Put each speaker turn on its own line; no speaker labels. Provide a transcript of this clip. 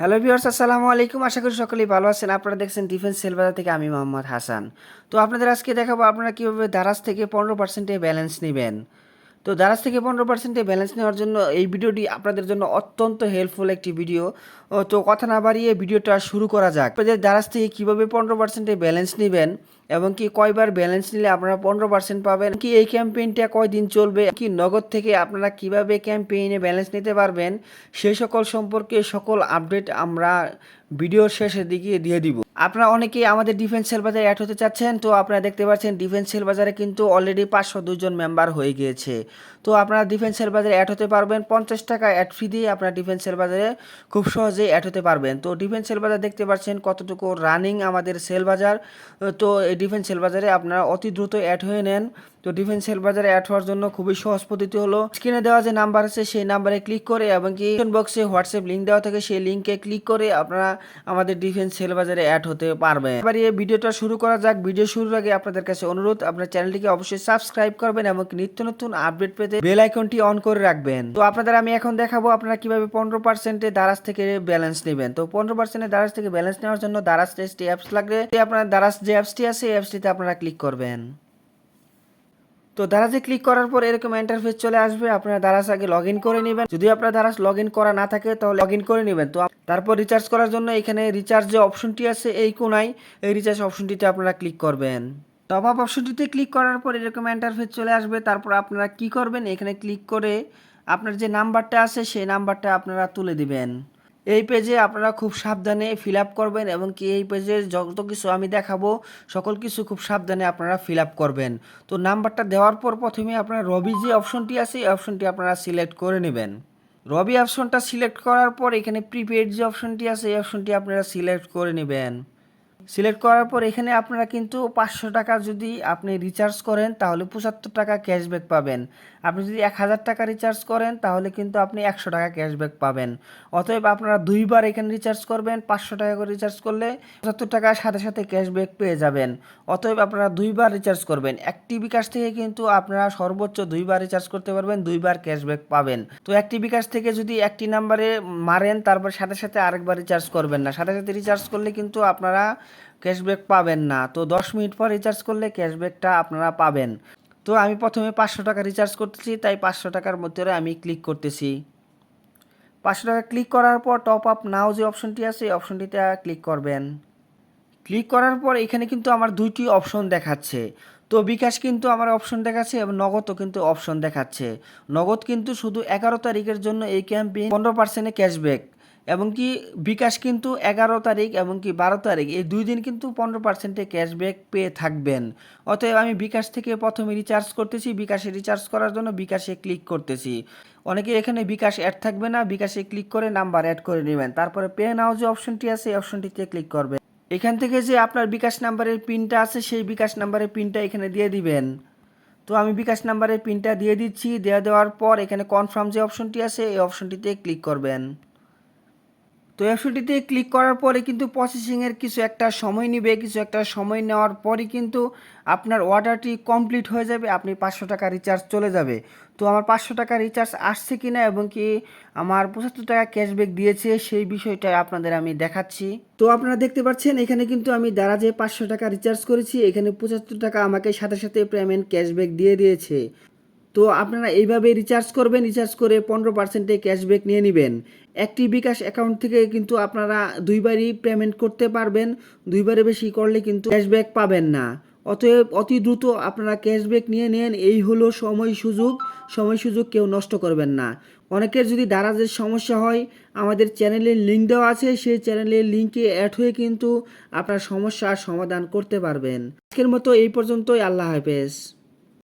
Hello viewers, আসসালামু আলাইকুম। আশা করি সকলেই ভালো আছেন। আপনারা দেখছেন ডিফেন্স সেল বাজার থেকে আমি মোহাম্মদ হাসান। তো আপনাদের আজকে দেখাবো আপনারা কীভাবে দারাজ থেকে 15% ব্যালেন্স নেবেন। তো দারাজ থেকে 15% ব্যালেন্স নেওয়ার জন্য এই ভিডিওটি আপনাদের জন্য অত্যন্ত হেল্পফুল একটি ভিডিও। তো কথা না বাড়িয়ে ভিডিওটা শুরু করা যাক। আপনাদের দারাজ থেকে কীভাবে 15% ব্যালেন্স নেবেন এবং কি কয়বার ব্যালেন্স নিলে আপনারা 15% পাবেন, কি এই ক্যাম্পেইনটা কয়দিন চলবে, কি নগদ থেকে আপনারা কিভাবে ক্যাম্পেইনে ব্যালেন্স নিতে পারবেন, সেই সকল সম্পর্কে সকল আপডেট আমরা ভিডিওর শেষের দিকে দিয়ে দিব। আপনারা অনেকেই আমাদের ডিফেন্স সেল বাজারে অ্যাড হতে চাচ্ছেন। তো আপনারা দেখতে পাচ্ছেন ডিফেন্স সেল বাজারে কিন্তু অলরেডি 502 জন মেম্বার হয়ে গিয়েছে। তো আপনারা ডিফেন্স সেল বাজারে অ্যাড হতে পারবেন 50 টাকা অ্যাড ফি দিয়ে। আপনারা ডিফেন্স সেল বাজারে খুব সহজেই অ্যাড হতে পারবেন। তো ডিফেন্স সেল বাজার দেখতে পাচ্ছেন কতটুকু রানিং আমাদের সেল বাজার। তো এই ডিফেন্স সেল বাজারে আপনারা অতি দ্রুত অ্যাড হয়ে নেন। তো ডিফেন্স সেল বাজারে অ্যাড হওয়ার জন্য খুবই সহজ পদ্ধতি হলো, স্ক্রিনে দেওয়া যে নাম্বার আছে সেই নাম্বারে ক্লিক করে এবং কি বক্সে হোয়াটসঅ্যাপ লিঙ্ক দেওয়া থাকে সেই লিঙ্কে ক্লিক করে আপনারা আমাদের ডিফেন্স সেল বাজারে অ্যাড হতে পারবেন। এবার এই ভিডিওটা শুরু করা যাক। ভিডিও শুরুর আগে আপনাদের কাছে অনুরোধ, আপনার চ্যানেলটিকে অবশ্যই সাবস্ক্রাইব করবেন এবং নিত্য নতুন আপডেট পেতে বেল আইকনটি অন করে রাখবেন। তো আপনাদের আমি এখন দেখাবো আপনারা কিভাবে 15% দারাজ থেকে ব্যালেন্স নেবেন। তো 15% দারাজ থেকে ব্যালেন্স নেওয়ার জন্য দারাজ টেস্ট অ্যাপস লাগবে। আপনার দারাজ যে অ্যাপসটি আছে এই অ্যাপসটিতে আপনারা ক্লিক করবেন। তো দারাজে ক্লিক করার পর এরকম ইন্টারফেস চলে আসবে। আপনারা দারাজ আগে লগ ইন করে নেবেন। যদি আপনার দারাজ লগ ইন করা না থাকে তাহলে লগ ইন করে নেবেন। তো তারপর রিচার্জ করার জন্য এখানে রিচার্জ যে অপশনটি আছে এই কোনায়, এই রিচার্জ অপশনটিতে আপনারা ক্লিক করবেন। টপ আপ অপশনটিতে ক্লিক করার পর এরকম ইন্টারফেস চলে আসবে। তারপর আপনারা কি করবেন, এখানে ক্লিক করে আপনার যে নাম্বারটা আছে সেই নাম্বারটা আপনারা তুলে দিবেন। এই পেজে আপনারা খুব সাবধানে ফিল আপ করবেন এবং কি এই পেজে যত কিছু আমি দেখাবো সকল কিছু খুব সাবধানে আপনারা ফিল আপ করবেন। তো নাম্বারটা দেওয়ার পর প্রথমে আপনারা রবি যে অপশনটি আছে এই অপশনটি আপনারা সিলেক্ট করে নেবেন। রবি অপশনটা সিলেক্ট করার পর এখানে প্রিপেড যে অপশনটি আছে এই অপশনটি আপনারা সিলেক্ট করে নেবেন। সিলেক্ট করার পর এখানে আপনারা কিন্তু 500 টাকা যদি আপনি রিচার্জ করেন তাহলে 75 টাকা ক্যাশব্যাক পাবেন। আপনি যদি 1000 টাকা রিচার্জ করেন তাহলে কিন্তু আপনি 100 টাকা ক্যাশব্যাক পাবেন। অতএব আপনারা দুইবার এখানে রিচার্জ করবেন। 500 টাকা করে রিচার্জ করলে 75 টাকার সাথে সাথে ক্যাশব্যাক পেয়ে যাবেন। অতএব আপনারা দুইবার রিচার্জ করবেন। একটি বিকাশ থেকে কিন্তু আপনারা সর্বোচ্চ দুইবার রিচার্জ করতে পারবেন, দুইবার ক্যাশব্যাক পাবেন। তো একটি বিকাশ থেকে যদি একটি নাম্বারে মারেন তারপর সাথে সাথে আরেকবার রিচার্জ করবেন না। সাথে সাথে রিচার্জ করলে কিন্তু আপনারা ক্যাশব্যাক পাবেন না। তো 10 মিনিট পর রিচার্জ করলে ক্যাশব্যাকটা আপনারা পাবেন। তো আমি প্রথমে 500 টাকা রিচার্জ করতেছি, তাই 500 টাকার মধ্যে আমি ক্লিক করতেছি। 500 টাকা ক্লিক করার পর টপ আপ নাও যে অপশনটি আছে এই অপশনটিতে ক্লিক করবেন। ক্লিক করার পর এখানে কিন্তু আমার দুইটি অপশন দেখাচ্ছে। তো বিকাশ কিন্তু আমার অপশন দেখাচ্ছে এবং নগদও কিন্তু অপশন দেখাচ্ছে। নগদ কিন্তু শুধু 11 তারিখের জন্য এই ক্যাম্পেইন 15% ক্যাশব্যাক, এবং কি বিকাশ কিন্তু 11 তারিখ এবং কি 12 তারিখ এই 2 দিন কিন্তু 15% ক্যাশব্যাক পেয়ে থাকবেন। অতএব আমি বিকাশ থেকে প্রথমে রিচার্জ করতেছি। বিকাশে রিচার্জ করার জন্য বিকাশে ক্লিক করতেছি। অনেকে এখানে বিকাশ অ্যাড থাকবে না, বিকাশে ক্লিক করে নাম্বার অ্যাড করে নেবেন। তারপরে পে নাও যে অপশনটি আছে এই অপশনটিতে ক্লিক করবেন। এখান থেকে যে আপনার বিকাশ নাম্বারের পিনটা আছে সেই বিকাশ নাম্বারের পিনটা এখানে দিয়ে দিবেন। তো আমি বিকাশ নাম্বারের পিনটা দিয়ে দিচ্ছি। দেওয়ার পর এখানে কনফার্ম যে অপশনটি আছে এই অপশনটিতে ক্লিক করবেন। তো অপশনটিতে ক্লিক করার পরে কিন্তু প্রসেসিংয়ের কিছু একটা সময় নেবে। কিছু একটা সময় নেওয়ার পরই কিন্তু আপনার অর্ডারটি কমপ্লিট হয়ে যাবে। আপনি 500 টাকা রিচার্জ চলে যাবে। তো আমার 500 টাকা রিচার্জ আসছে কিনা এবং কি আমার 75 টাকা ক্যাশব্যাক দিয়েছে সেই বিষয়টা আপনাদের আমি দেখাচ্ছি। তো আপনারা দেখতে পাচ্ছেন এখানে কিন্তু আমি দারাজে 500 টাকা রিচার্জ করেছি, এখানে 75 টাকা আমাকে সাথে সাথে পেমেন্ট ক্যাশব্যাক দিয়ে দিয়েছে। তো আপনারা এইভাবে রিচার্জ করবেন, রিচার্জ করে 15% ক্যাশব্যাক নিয়ে নেবেন। একটি বিকাশ অ্যাকাউন্ট থেকে কিন্তু আপনারা দুইবারই পেমেন্ট করতে পারবেন। দুইবারে বেশি করলে কিন্তু ক্যাশব্যাক পাবেন না। অতএব অতি দ্রুত আপনারা ক্যাশব্যাক নিয়ে নেন। এই হলো সময় সুযোগ। সময় সুযোগ কেউ নষ্ট করবেন না। অনেকের যদি দারাজের সমস্যা হয় আমাদের চ্যানেলের লিঙ্ক দেওয়া আছে, সেই চ্যানেলের লিঙ্কে অ্যাড হয়ে কিন্তু আপনার সমস্যার সমাধান করতে পারবেন। আজকের মতো এই পর্যন্তই। আল্লাহ হাফেজ।